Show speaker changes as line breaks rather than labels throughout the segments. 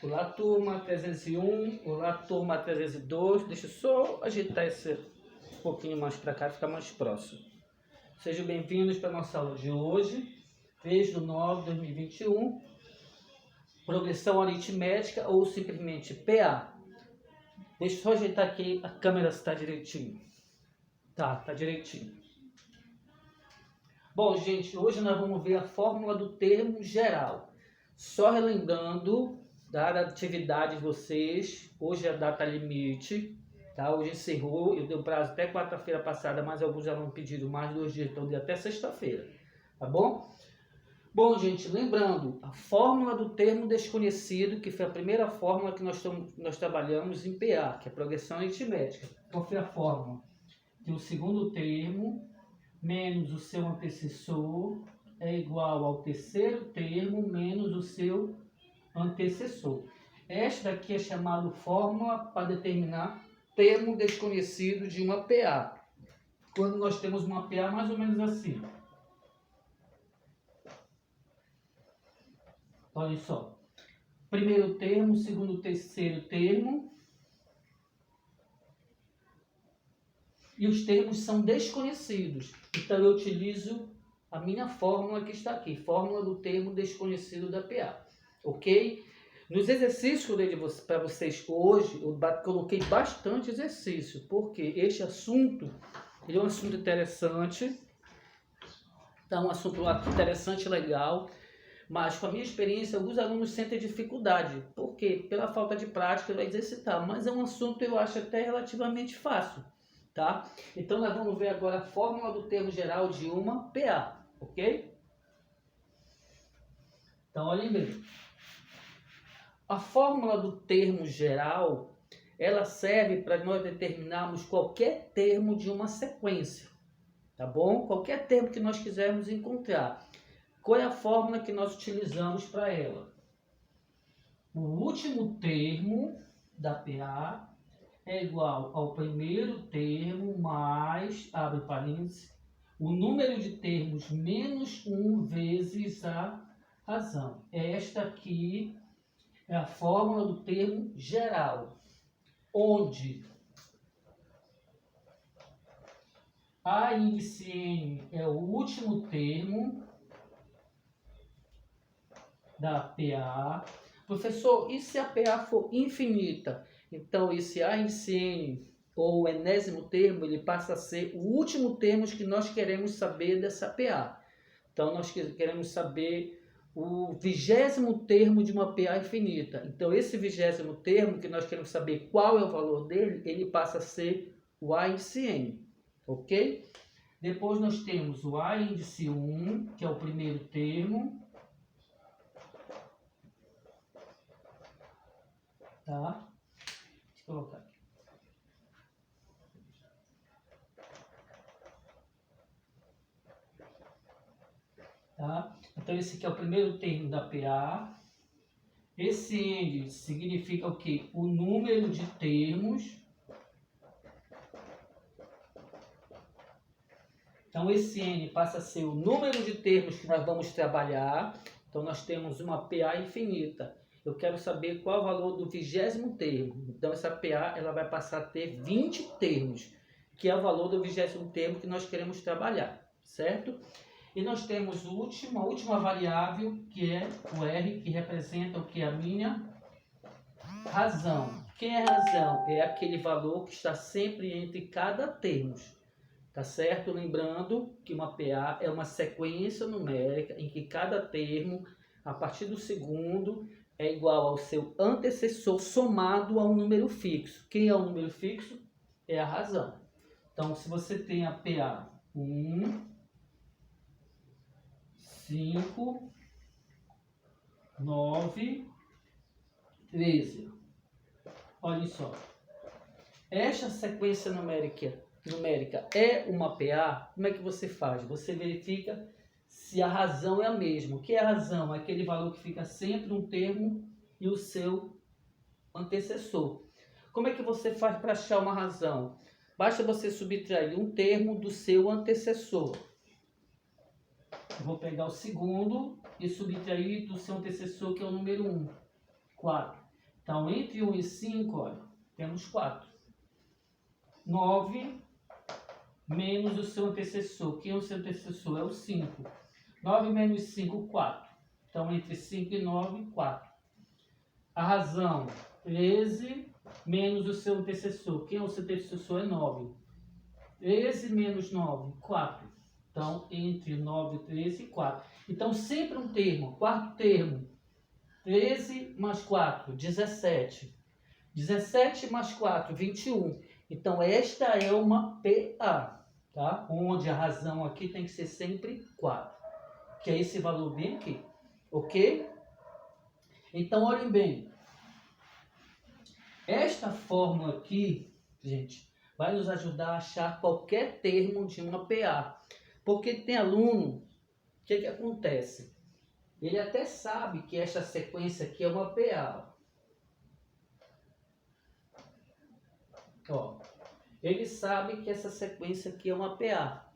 Olá, turma 301. Olá, turma 302. Deixa eu só ajeitar esse um pouquinho mais para cá, ficar mais próximo. Sejam bem-vindos para a nossa aula de hoje, 3/9/2021. Progressão aritmética ou simplesmente PA. Deixa eu só ajeitar aqui a câmera se está direitinho. Tá direitinho. Bom, gente, hoje nós vamos ver a fórmula do termo geral. Só relembrando, dada a atividade de vocês, hoje é a data limite, tá? Hoje encerrou, eu dei o prazo até quarta-feira passada, mas alguns já não pediram mais 2 dias, então dei até sexta-feira, tá bom? Bom, gente, lembrando, a fórmula do termo desconhecido, que foi a primeira fórmula que nós trabalhamos em PA, que é a progressão aritmética. Qual foi a fórmula? Que o segundo termo menos o seu antecessor é igual ao terceiro termo menos o seu antecessor. Esta daqui é chamada fórmula para determinar termo desconhecido de uma PA. Quando nós temos uma PA mais ou menos assim. Olha só. Primeiro termo, segundo, terceiro termo. E os termos são desconhecidos. Então eu utilizo a minha fórmula que está aqui. Fórmula do termo desconhecido da PA. Ok? Nos exercícios que eu dei para vocês hoje, eu coloquei bastante exercício, porque este assunto ele é um assunto interessante, tá? Um assunto interessante e legal, mas com a minha experiência, alguns alunos sentem dificuldade. Por quê? Pela falta de prática para exercitar, mas é um assunto eu acho até relativamente fácil, tá? Então nós vamos ver agora a fórmula do termo geral de uma PA, ok? Então olhem bem. A fórmula do termo geral, ela serve para nós determinarmos qualquer termo de uma sequência, tá bom? Qualquer termo que nós quisermos encontrar. Qual é a fórmula que nós utilizamos para ela? O último termo da PA é igual ao primeiro termo mais, abre parênteses, o número de termos menos 1 vezes a razão. Esta aqui é a fórmula do termo geral, onde a índice N é o último termo da PA. Professor, e se a PA for infinita? Então, esse A índice N, ou o enésimo termo, ele passa a ser o último termo que nós queremos saber dessa PA. Então, nós queremos saber o 20º termo de uma PA infinita. Então, esse 20º termo, que nós queremos saber qual é o valor dele, ele passa a ser o A índice N, ok? Depois nós temos o A índice 1, que é o primeiro termo, tá? Deixa eu colocar aqui. Tá? Então, esse aqui é o primeiro termo da PA. Esse N significa o quê? O número de termos. Então, esse N passa a ser o número de termos que nós vamos trabalhar. Então, nós temos uma PA infinita. Eu quero saber qual é o valor do 20º termo. Então, essa PA ela vai passar a ter 20 termos, que é o valor do 20º termo que nós queremos trabalhar, certo? E nós temos a última variável, que é o R, que representa o que? A minha razão. Quem é a razão? É aquele valor que está sempre entre cada termo. Tá certo? Lembrando que uma PA é uma sequência numérica em que cada termo, a partir do segundo, é igual ao seu antecessor somado a um número fixo. Quem é o número fixo? É a razão. Então, se você tem a PA 1, 5, 9, 13. Olha só. Esta sequência numérica é uma PA, como é que você faz? Você verifica se a razão é a mesma. O que é a razão? É aquele valor que fica sempre um termo e o seu antecessor. Como é que você faz para achar uma razão? Basta você subtrair um termo do seu antecessor. Eu vou pegar o segundo e subtrair do seu antecessor, que é o número 1. 4. Então, entre 1 e 5, olha, temos 4. 9 menos o seu antecessor. Quem é o seu antecessor? É o 5. 9 menos 5, 4. Então, entre 5 e 9, 4. A razão, 13 menos o seu antecessor. Quem é o seu antecessor? É 9. 13 menos 9, 4. Então, entre 9, 13 e 4. Então, sempre um termo. Quarto termo, 13 mais 4, 17. 17 mais 4, 21. Então, esta é uma PA, tá? Onde a razão aqui tem que ser sempre 4. Que é esse valor bem aqui, ok? Então, olhem bem. Esta fórmula aqui, gente, vai nos ajudar a achar qualquer termo de uma PA. Porque tem aluno, o que acontece? Ele até sabe que esta sequência aqui é uma PA. Ó, ele sabe que essa sequência aqui é uma PA.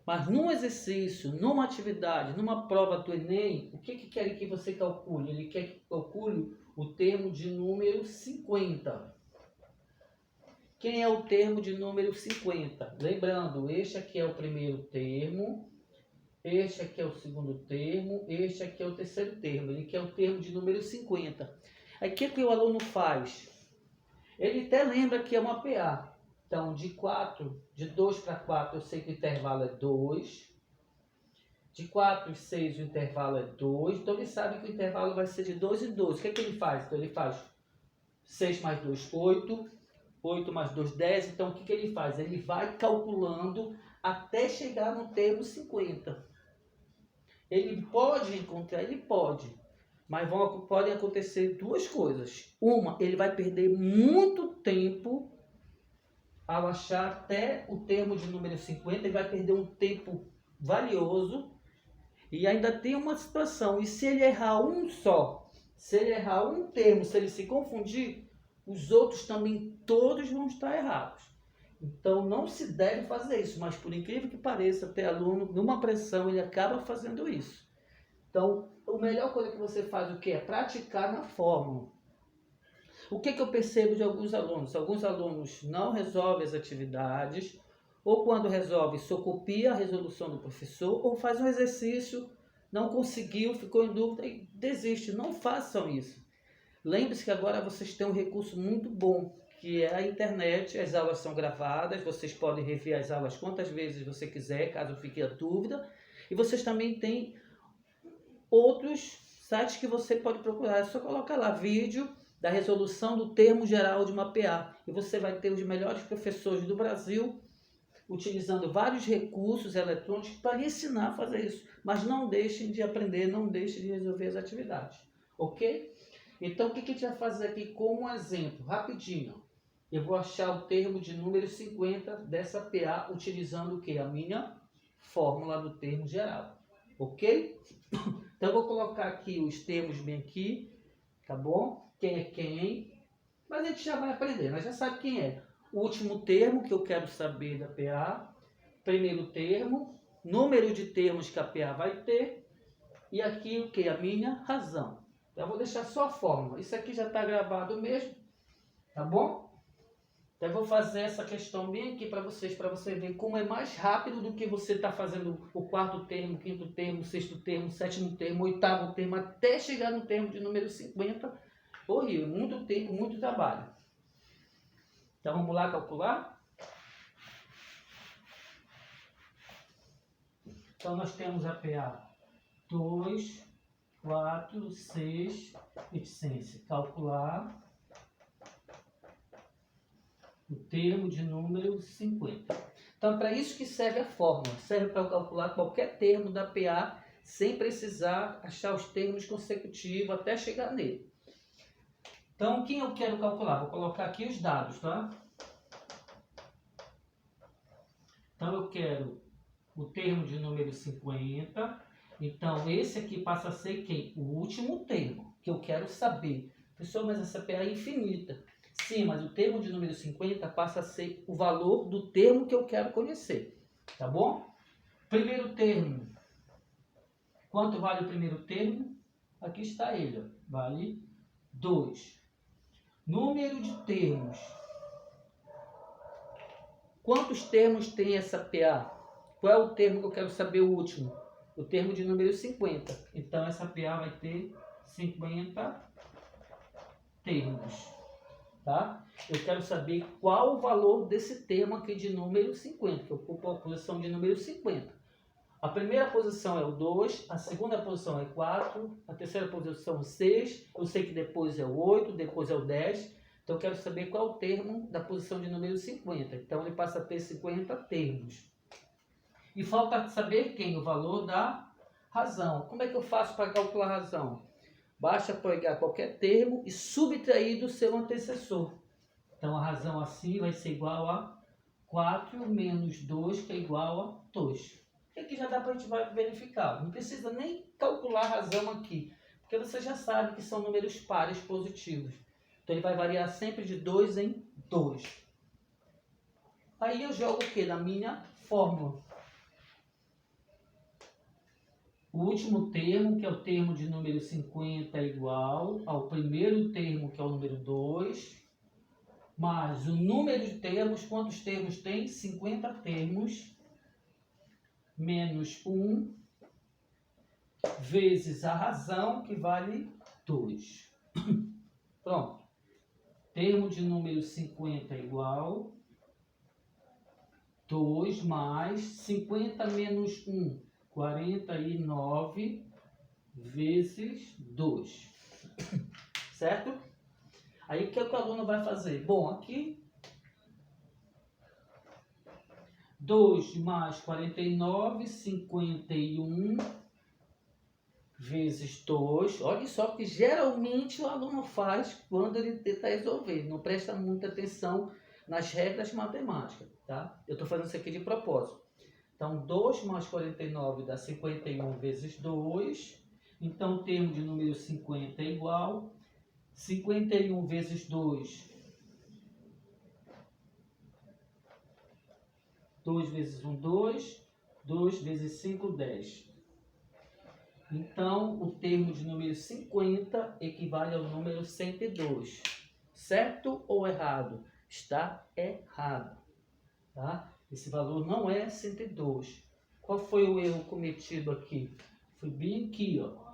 Mas num exercício, numa atividade, numa prova do Enem, o que querem que você calcule? Ele quer que calcule o termo de número 50. Quem é o termo de número 50? Lembrando, este aqui é o primeiro termo, este aqui é o segundo termo, este aqui é o terceiro termo. Ele quer o termo de número 50. Aí o que o aluno faz? Ele até lembra que é uma PA. Então, de 2 para 4, eu sei que o intervalo é 2. De 4 e 6, o intervalo é 2. Então, ele sabe que o intervalo vai ser de 2 em 2. O que ele faz? Então, ele faz 6 mais 2, 8. 8 mais 2, 10. Então, o que ele faz? Ele vai calculando até chegar no termo 50. Ele pode encontrar? Ele pode. Mas podem acontecer duas coisas. Uma, ele vai perder muito tempo ao achar até o termo de número 50. Ele vai perder um tempo valioso. E ainda tem uma situação. E se ele errar um só? Se ele errar um termo, se ele se confundir, os outros também todos vão estar errados. Então não se deve fazer isso, mas por incrível que pareça, ter aluno, numa pressão, ele acaba fazendo isso. Então, a melhor coisa que você faz o que é praticar na fórmula. O que eu percebo de alguns alunos? Alguns alunos não resolvem as atividades, ou quando resolve, só copia a resolução do professor, ou faz um exercício, não conseguiu, ficou em dúvida e desiste. Não façam isso. Lembre-se que agora vocês têm um recurso muito bom, que é a internet. As aulas são gravadas, vocês podem rever as aulas quantas vezes você quiser, caso fique a dúvida. E vocês também têm outros sites que você pode procurar. É só colocar lá vídeo da resolução do termo geral de uma PA. E você vai ter os melhores professores do Brasil utilizando vários recursos eletrônicos para lhe ensinar a fazer isso. Mas não deixem de aprender, não deixem de resolver as atividades. Ok? Então, o que a gente vai fazer aqui como exemplo? Rapidinho. Eu vou achar o termo de número 50 dessa PA utilizando o que? A minha fórmula do termo geral. Ok? Então, eu vou colocar aqui os termos bem aqui. Tá bom? Quem é quem? Mas a gente já vai aprender. Nós já sabe quem é. O último termo que eu quero saber da PA. Primeiro termo. Número de termos que a PA vai ter. E aqui o que? A minha razão. Eu vou deixar só a fórmula. Isso aqui já está gravado mesmo. Tá bom? Então eu vou fazer essa questão bem aqui para vocês, para você ver como é mais rápido do que você está fazendo o quarto termo, quinto termo, sexto termo, sétimo termo, oitavo termo, até chegar no termo de número 50. Horrível, muito tempo, muito trabalho. Então vamos lá calcular? Então nós temos a PA 2, 4, 6, eficiência. Calcular o termo de número 50. Então, para isso que serve a fórmula. Serve para calcular qualquer termo da PA sem precisar achar os termos consecutivos até chegar nele. Então, quem eu quero calcular? Vou colocar aqui os dados, tá? Então, eu quero o termo de número 50. Então, esse aqui passa a ser quem? O último termo que eu quero saber. Professor, mas essa PA é infinita. Sim, mas o termo de número 50 passa a ser o valor do termo que eu quero conhecer. Tá bom? Primeiro termo. Quanto vale o primeiro termo? Aqui está ele. Ó. Vale 2. Número de termos. Quantos termos tem essa PA? Qual é o termo que eu quero saber o último? O termo de número 50. Então, essa PA vai ter 50 termos. Tá? Eu quero saber qual o valor desse termo aqui de número 50, que ocupa a posição de número 50. A primeira posição é o 2, a segunda posição é 4, a terceira posição é o 6, eu sei que depois é o 8, depois é o 10, então eu quero saber qual é o termo da posição de número 50. Então ele passa a ter 50 termos. E falta saber quem? O valor da razão. Como é que eu faço para calcular a razão? Basta pegar qualquer termo e subtrair do seu antecessor. Então a razão assim vai ser igual a 4 menos 2, que é igual a 2. Aqui já dá para a gente verificar. Não precisa nem calcular a razão aqui, porque você já sabe que são números pares positivos. Então ele vai variar sempre de 2 em 2. Aí eu jogo o que? Na minha fórmula. O último termo, que é o termo de número 50, é igual ao primeiro termo, que é o número 2, mais o número de termos. Quantos termos tem? 50 termos, menos 1, vezes a razão, que vale 2. Pronto. Termo de número 50 é igual 2 mais 50 menos 1, 49 vezes 2. Certo? Aí o que o aluno vai fazer? Bom, aqui 2 mais 49, 51 vezes 2. Olha só que geralmente o aluno faz quando ele tenta resolver. Não presta muita atenção nas regras matemáticas, tá? Eu estou fazendo isso aqui de propósito. Então, 2 mais 49 dá 51 vezes 2. Então, o termo de número 50 é igual 51 vezes 2. 2 vezes 1, 2. 2 vezes 5, 10. Então, o termo de número 50 equivale ao número 102. Certo ou errado? Está errado. Tá? Esse valor não é 102. Qual foi o erro cometido aqui? Foi bem aqui, ó.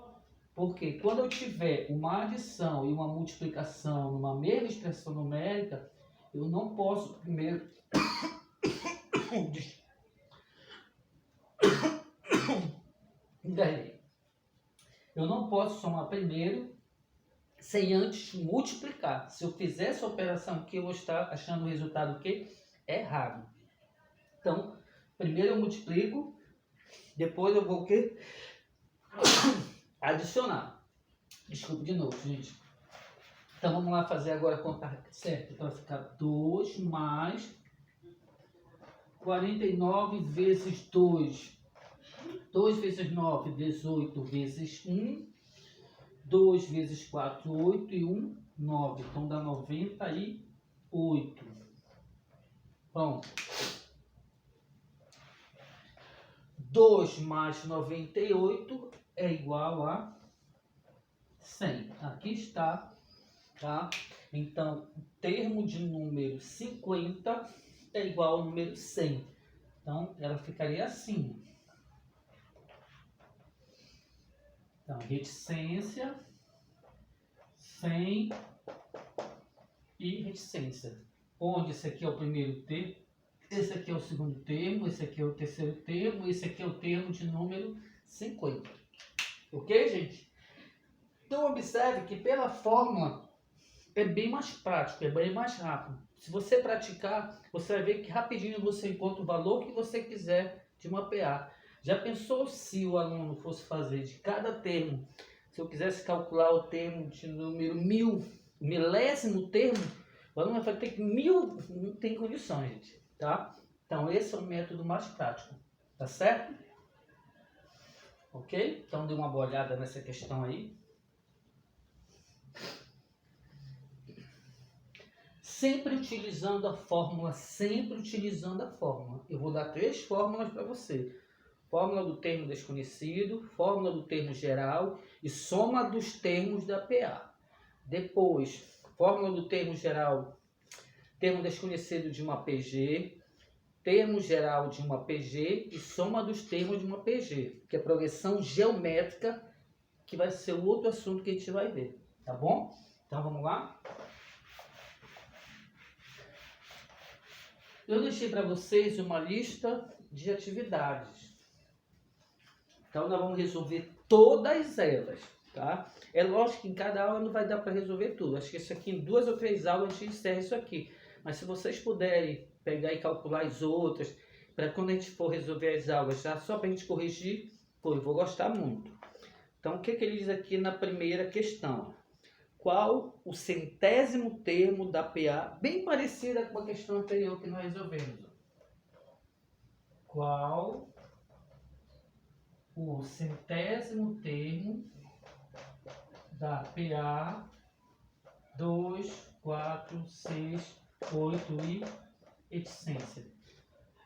Porque quando eu tiver uma adição e uma multiplicação numa mesma expressão numérica, eu não posso primeiro... Eu não posso somar primeiro sem antes multiplicar. Se eu fizer essa operação aqui, eu vou estar achando o resultado que errado. Então, primeiro eu multiplico, depois eu vou o quê? Adicionar. Desculpa de novo, gente. Então vamos lá fazer agora a conta certa. Então vai ficar 2 mais 49 vezes 2. 2 vezes 9, 18 vezes 1. 2 vezes 4, 8 e 1, 9. Então dá 98. Pronto. 2 mais 98 é igual a 100. Aqui está, tá? Então, o termo de número 50 é igual ao número 100. Então, ela ficaria assim. Então, reticência, 100 e reticência. Onde esse aqui é o primeiro termo, esse aqui é o segundo termo, esse aqui é o terceiro termo, esse aqui é o termo de número 50. Ok, gente? Então, observe que pela fórmula é bem mais prático, é bem mais rápido. Se você praticar, você vai ver que rapidinho você encontra o valor que você quiser de uma PA. Já pensou se o aluno fosse fazer de cada termo, se eu quisesse calcular o termo de número 1000, milésimo termo, o aluno vai ter que 1000, não tem condição, gente, tá? Então esse é o método mais prático, tá certo? Ok? Então dê uma boa olhada nessa questão aí. Sempre utilizando a fórmula, sempre utilizando a fórmula. Eu vou dar 3 fórmulas para você. Fórmula do termo desconhecido, fórmula do termo geral e soma dos termos da PA. Depois, Fórmula do termo geral, termo desconhecido de uma PG, termo geral de uma PG e soma dos termos de uma PG, que é progressão geométrica, que vai ser o outro assunto que a gente vai ver, tá bom? Então vamos lá? Eu deixei para vocês uma lista de atividades. Então nós vamos resolver todas elas, tá? É lógico que em cada aula não vai dar para resolver tudo. Acho que isso aqui em 2 ou 3 aulas a gente encerra isso aqui. Mas se vocês puderem pegar e calcular as outras, para quando a gente for resolver as aulas, já só para a gente corrigir, pô, eu vou gostar muito. Então o que ele diz aqui na primeira questão? Qual o centésimo termo da PA, bem parecida com a questão anterior que nós resolvemos. Qual o centésimo termo da PA 2, 4, 6, 8 e etc.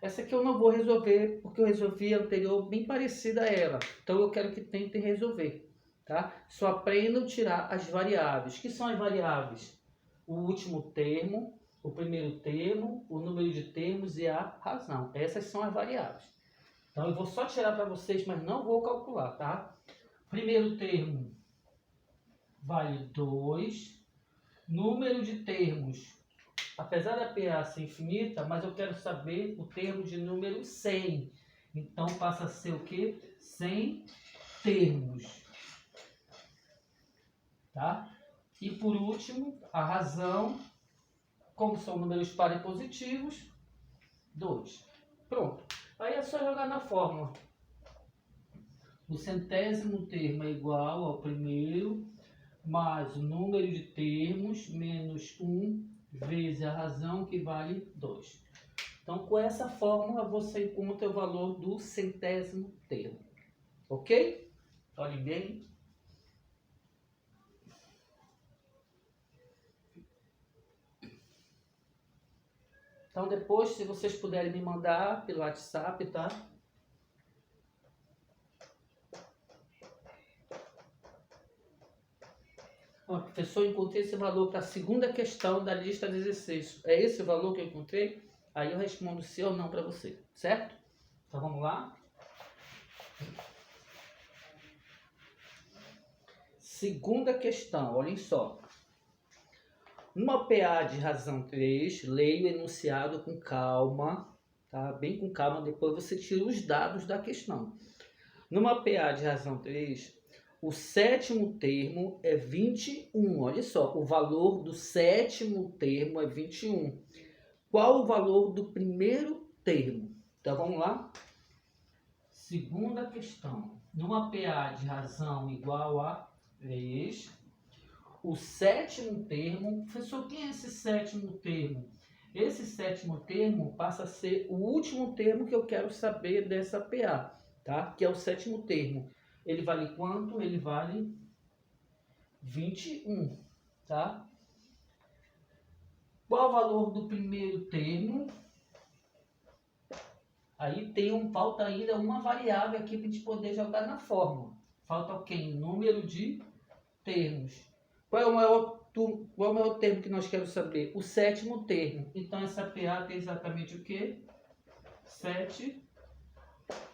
Essa aqui eu não vou resolver, porque eu resolvi a anterior bem parecida a ela. Então eu quero que tentem resolver, tá? Só aprendam a tirar as variáveis. O que são as variáveis? O último termo, o primeiro termo, o número de termos e a razão. Essas são as variáveis. Então eu vou só tirar para vocês, mas não vou calcular, tá? Primeiro termo vale 2. Número de termos. Apesar da PA ser infinita, mas eu quero saber o termo de número 100. Então passa a ser o quê? 100 termos. Tá? E por último, a razão, como são números pares positivos, 2. Pronto. Aí é só jogar na fórmula. O centésimo termo é igual ao primeiro, mais o número de termos, menos 1, vezes a razão, que vale 2. Então, com essa fórmula, você encontra o valor do centésimo termo. Ok? Olhe bem. Então, depois, se vocês puderem me mandar pelo WhatsApp, tá? Ó, professor, encontrei esse valor para a segunda questão da lista 16. É esse o valor que eu encontrei? Aí eu respondo sim ou não para você, certo? Então vamos lá. Segunda questão, olhem só. Numa PA de razão 3, leia o enunciado com calma, tá? Bem com calma, depois você tira os dados da questão. Numa PA de razão 3, o sétimo termo é 21. Olha só, o valor do sétimo termo é 21. Qual o valor do primeiro termo? Então vamos lá. Segunda questão. Numa PA de razão igual a 3, o sétimo termo... Professor, quem é esse sétimo termo? Esse sétimo termo passa a ser o último termo que eu quero saber dessa PA, tá? Que é o sétimo termo. Ele vale quanto? Ele vale 21, tá? Qual o valor do primeiro termo? Aí falta ainda uma variável aqui para a gente poder jogar na fórmula. Falta o quê? Número de termos. Qual é o maior termo que nós queremos saber? O sétimo termo. Então essa PA tem exatamente o quê? 7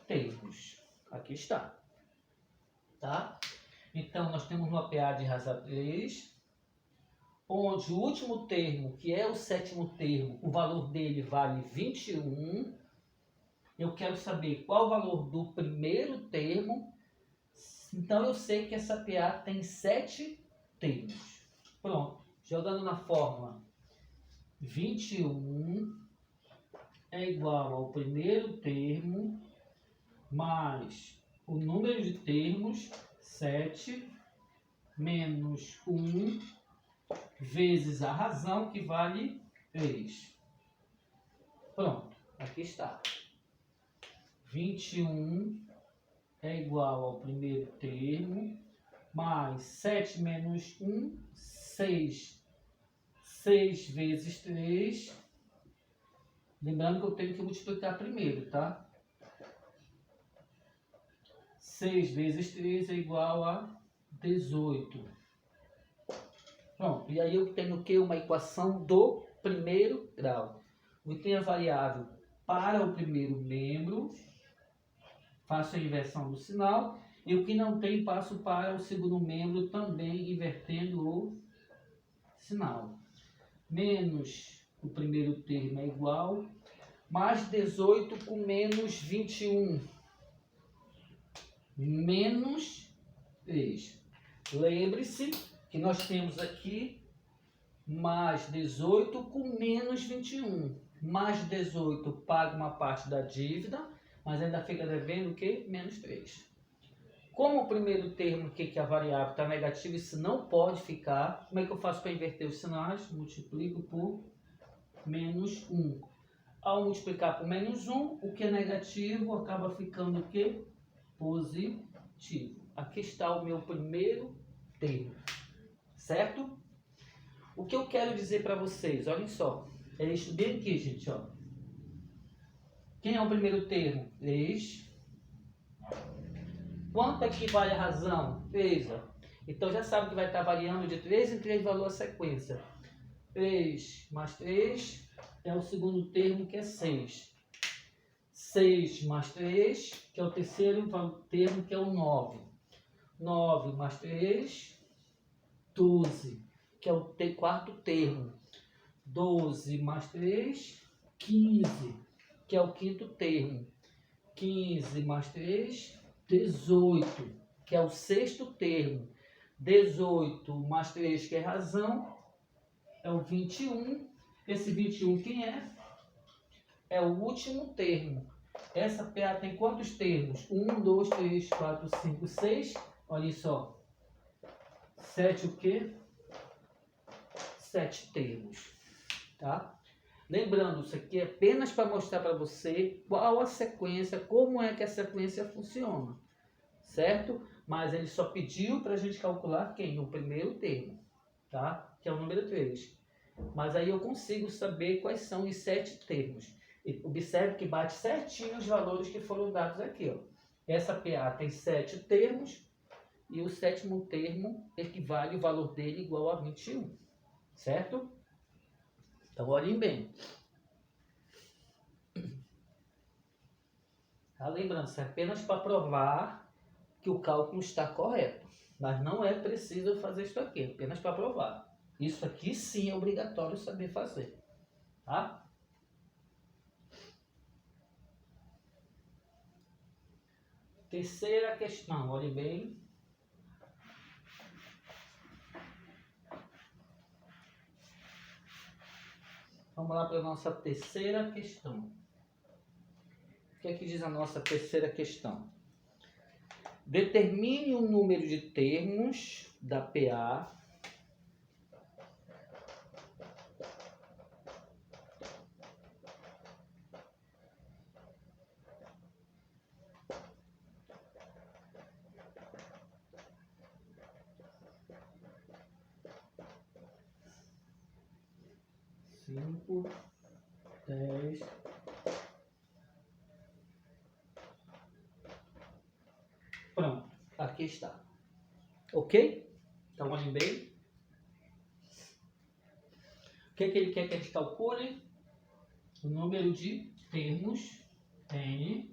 termos. Aqui está. Tá? Então nós temos uma PA de razão 3, onde o último termo, que é o sétimo termo, o valor dele vale 21. Eu quero saber qual o valor do primeiro termo. Então eu sei que essa PA tem 7 termos. Pronto. Jogando na fórmula, 21 é igual ao primeiro termo mais o número de termos, 7, menos 1, vezes a razão, que vale 3. Pronto. Aqui está. 21 é igual ao primeiro termo, mais 7 menos 1, 6. 6 vezes 3. Lembrando que eu tenho que multiplicar primeiro, tá? 6 vezes 3 é igual a 18. Pronto, e aí eu tenho o quê? Uma equação do primeiro grau. Eu tenho a variável para o primeiro membro, faço a inversão do sinal, e o que não tem, passo para o segundo membro, também invertendo o sinal. Menos o primeiro termo é igual, mais 18 com menos 21, menos 3. Lembre-se que nós temos aqui mais 18 com menos 21. Mais 18 paga uma parte da dívida, mas ainda fica devendo o quê? Menos 3. Como o primeiro termo aqui, que a variável está negativa, isso não pode ficar, como é que eu faço para inverter os sinais? Multiplico por menos 1. Ao multiplicar por menos 1, o que é negativo acaba ficando o quê? Positivo. Aqui está o meu primeiro termo, certo? O que eu quero dizer para vocês, olhem só, é isso bem aqui, gente, ó. Quem é o primeiro termo? 3. Quanto equivale a razão? 3. Ó. Então já sabe que vai estar variando de 3 em 3 valores a sequência. 3 mais 3 é o segundo termo, que é 6. 6 mais 3, que é o terceiro termo, que é o 9. 9 mais 3, 12, que é o quarto termo. 12 mais 3, 15, que é o quinto termo. 15 mais 3, 18, que é o sexto termo. 18 mais 3, que é razão, é o 21. Esse 21 quem é? É o último termo. Essa PA tem quantos termos? 1, 2, 3, 4, 5, 6. Olha só. 7 o quê? 7 termos. Tá? Lembrando, isso aqui é apenas para mostrar para você qual a sequência, como é que a sequência funciona, certo? Mas ele só pediu para a gente calcular quem? O primeiro termo, tá? Que é o número 3. Mas aí eu consigo saber quais são os 7 termos. E observe que bate certinho os valores que foram dados aqui, ó. Essa PA tem 7 termos e o sétimo termo equivale o valor dele igual a 21, certo? Então, olhem bem. Tá? Lembrando, isso é apenas para provar que o cálculo está correto. Mas não é preciso fazer isso aqui, é apenas para provar. Isso aqui sim é obrigatório saber fazer. Tá? Terceira questão, olhem bem. Vamos lá para a nossa terceira questão. O que é que diz a nossa terceira questão? Determine o número de termos da PA cinco, 10. Pronto, aqui está. Ok? Então, olhem bem. O que é que ele quer que a gente calcule? O número de termos, N,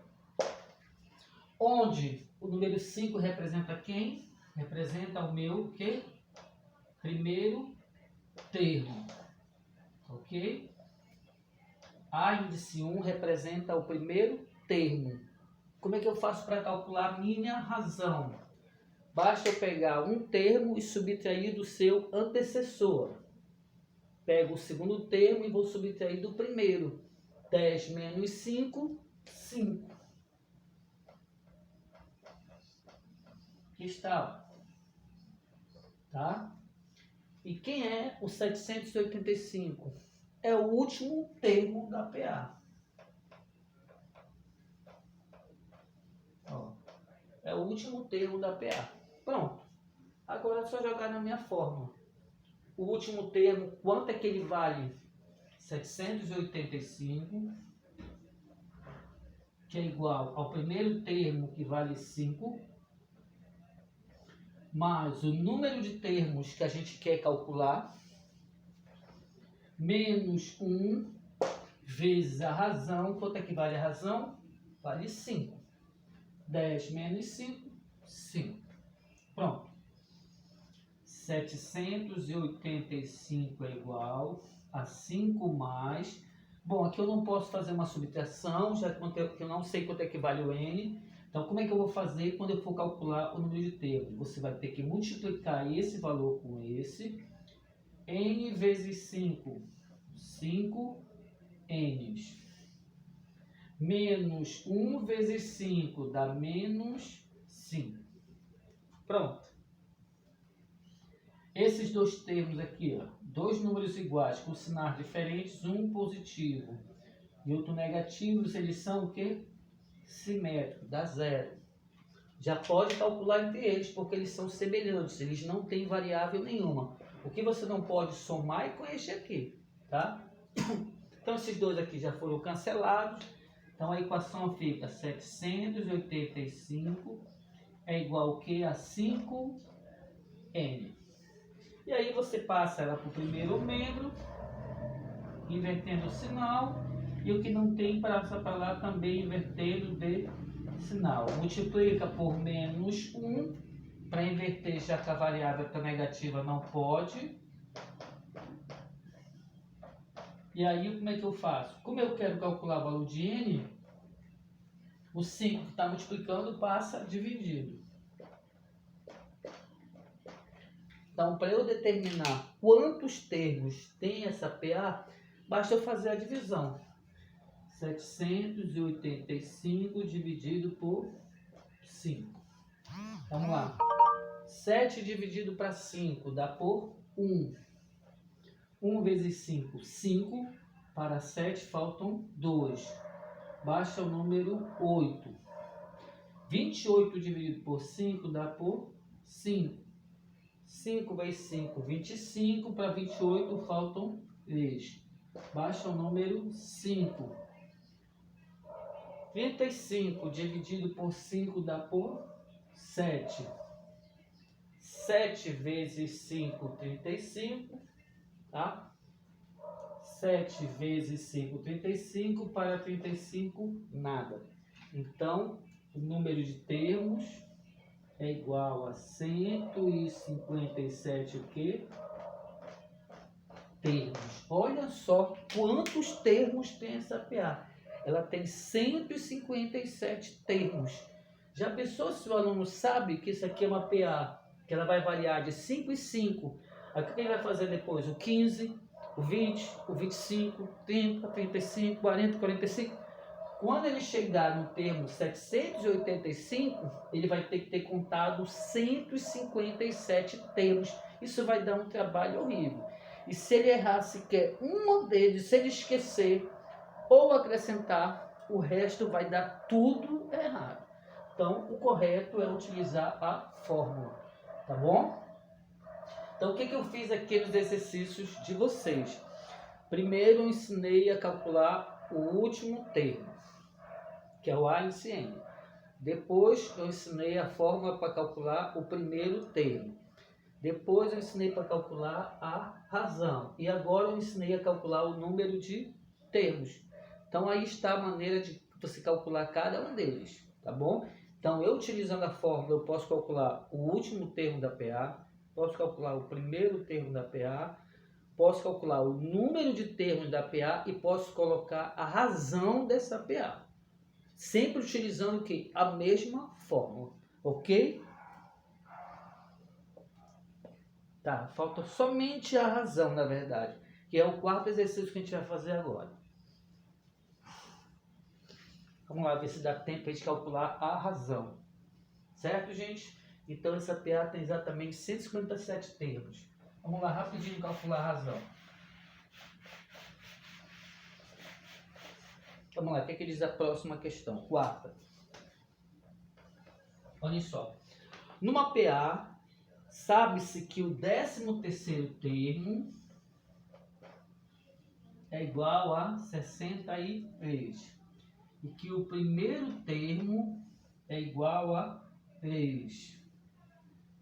onde o número 5 representa quem? Representa o meu que? Primeiro termo. Ok? A índice 1 representa o primeiro termo. Como é que eu faço para calcular minha razão? Basta eu pegar um termo e subtrair do seu antecessor. Pego o segundo termo e vou subtrair do primeiro. 10 menos 5, 5. Aqui está. Tá? E quem é o 785? É o último termo da PA. Ó, é o último termo da PA. Pronto. Agora é só jogar na minha fórmula. O último termo, quanto é que ele vale? 785, que é igual ao primeiro termo, que vale 5, mais o número de termos que a gente quer calcular, menos 1 vezes a razão. Quanto é que vale a razão? Vale 5. 10 menos 5, 5. Pronto. 785 é igual a 5 mais... Bom, aqui eu não posso fazer uma subtração, já que eu não sei quanto é que vale o n. Então, como é que eu vou fazer quando eu for calcular o número de termos? Você vai ter que multiplicar esse valor com esse. N vezes 5, 5 n's. Menos 1 vezes 5 dá menos 5. Pronto. Esses dois termos aqui, ó, dois números iguais com sinais diferentes, um positivo e outro negativo, eles são o quê? Simétricos, dá zero. Já pode calcular entre eles, porque eles são semelhantes, eles não têm variável nenhuma. O que você não pode somar é com este aqui, tá? Então esses dois aqui já foram cancelados. Então a equação fica 785 é igual ao que? A 5n. E aí você passa ela para o primeiro membro, invertendo o sinal, e o que não tem passa para lá também invertendo de sinal. Multiplica por menos 1, para inverter já que a variável está negativa não pode. E aí como é que eu faço? Como eu quero calcular o valor de n, o 5 que está multiplicando passa dividido. Então, para eu determinar quantos termos tem essa PA, basta eu fazer a divisão. 785 dividido por 5. Vamos lá. 7 dividido para 5 dá por 1. 1 vezes 5, 5. Para 7 faltam 2. Baixa o número 8. 28 dividido por 5 dá por 5. 5 vezes 5, 25. Para 28 faltam 3. Baixa o número 5. 35 dividido por 5 dá por 7. 7 vezes 5, 35. Tá? 7 vezes 5, 35. Para 35, nada. Então, o número de termos é igual a 157 o quê? Termos. Olha só quantos termos tem essa PA. Ela tem 157 termos. Já pensou se o aluno sabe que isso aqui é uma PA, que ela vai variar de 5 em 5? Aí o que ele vai fazer depois? O 15, o 20, o 25, 30, 35, 40, 45... Quando ele chegar no termo 785, ele vai ter que ter contado 157 termos. Isso vai dar um trabalho horrível. E se ele errar sequer um deles, se ele esquecer ou acrescentar, o resto vai dar tudo errado. Então, o correto é utilizar a fórmula, tá bom? Então, o que eu fiz aqui nos exercícios de vocês? Primeiro, eu ensinei a calcular o último termo, que é o A índice N. Depois eu ensinei a fórmula para calcular o primeiro termo. Depois eu ensinei para calcular a razão. E agora eu ensinei a calcular o número de termos. Então aí está a maneira de você calcular cada um deles, tá bom? Então eu utilizando a fórmula eu posso calcular o último termo da PA, posso calcular o primeiro termo da PA, posso calcular o número de termos da PA e posso colocar a razão dessa PA. Sempre utilizando o quê? A mesma fórmula, ok? Tá, falta somente a razão, na verdade, que é o quarto exercício que a gente vai fazer agora. Vamos lá ver se dá tempo de calcular a razão. Certo, gente? Então essa PA tem exatamente 157 termos. Vamos lá rapidinho calcular a razão. Vamos lá, o que é que diz a próxima questão? Quarta. Olha só. Numa PA, sabe-se que o 13º termo é igual a 63. E que o primeiro termo é igual a 3.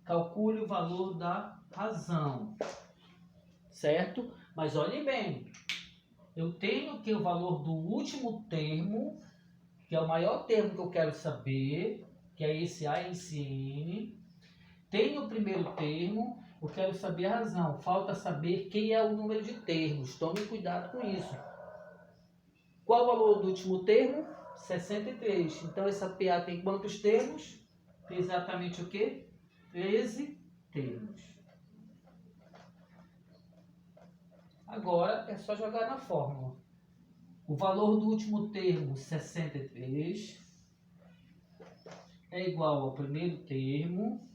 calcule o valor da razão, certo? Mas olhe bem, eu tenho que o valor do último termo, que é o maior termo que eu quero saber, que é esse A e esse N. Tenho o primeiro termo, eu quero saber a razão. Falta saber quem é o número de termos. Tome cuidado com isso. Qual o valor do último termo? 63. Então, essa PA tem quantos termos? Exatamente o quê? 13 termos. Agora, é só jogar na fórmula. O valor do último termo, 63, é igual ao primeiro termo,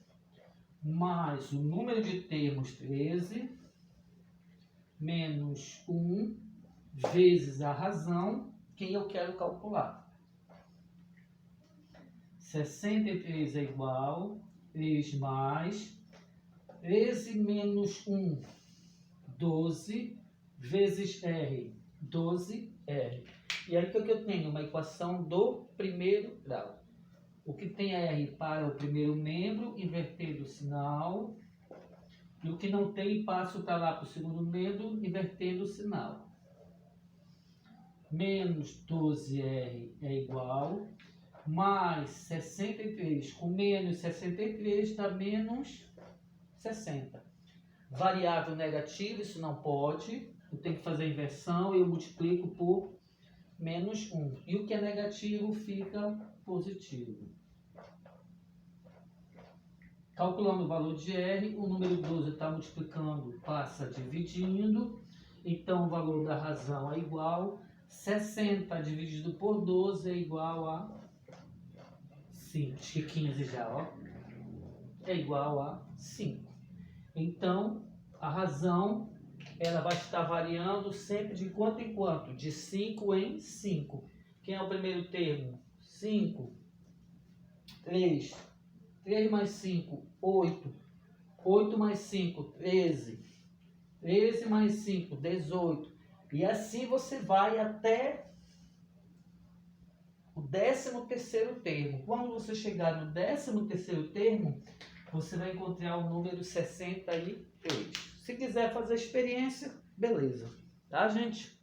mais o número de termos 13, menos 1, vezes a razão, quem eu quero calcular. 63 é igual, 3 mais, 13 menos 1, 12, vezes R, 12R. E aí o que eu tenho? Uma equação do primeiro grau. O que tem R para o primeiro membro, invertendo o sinal. E o que não tem, passo para lá para o segundo membro, invertendo o sinal. Menos 12R é igual, mais 63, com menos 63 dá menos 60. Variável negativa, isso não pode, eu tenho que fazer a inversão e eu multiplico por menos 1. E o que é negativo fica positivo. Calculando o valor de R, o número 12 está multiplicando, passa dividindo. Então, o valor da razão é igual. 60 dividido por 12 é igual a 5. Acho que 15 já, ó. É igual a 5. Então, a razão, ela vai estar variando sempre de quanto em quanto? De 5 em 5. Quem é o primeiro termo? 5. 3. 3 mais 5, 8. 8 mais 5, 13. 13 mais 5, 18. E assim você vai até o 13º termo. Quando você chegar no 13º termo, você vai encontrar o número 63. Se quiser fazer experiência, beleza. Tá, gente?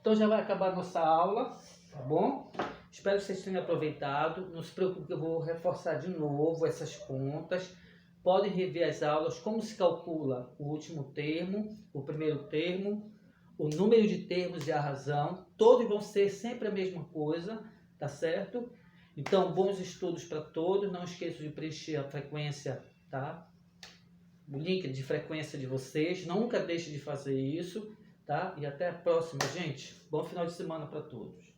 Então já vai acabar a nossa aula, tá bom? Espero que vocês tenham aproveitado. Não se preocupe que eu vou reforçar de novo essas contas. Podem rever as aulas, como se calcula o último termo, o primeiro termo, o número de termos e a razão. Todos vão ser sempre a mesma coisa, tá certo? Então, bons estudos para todos. Não esqueçam de preencher a frequência, tá? O link de frequência de vocês. Nunca deixe de fazer isso, tá? E até a próxima, gente. Bom final de semana para todos.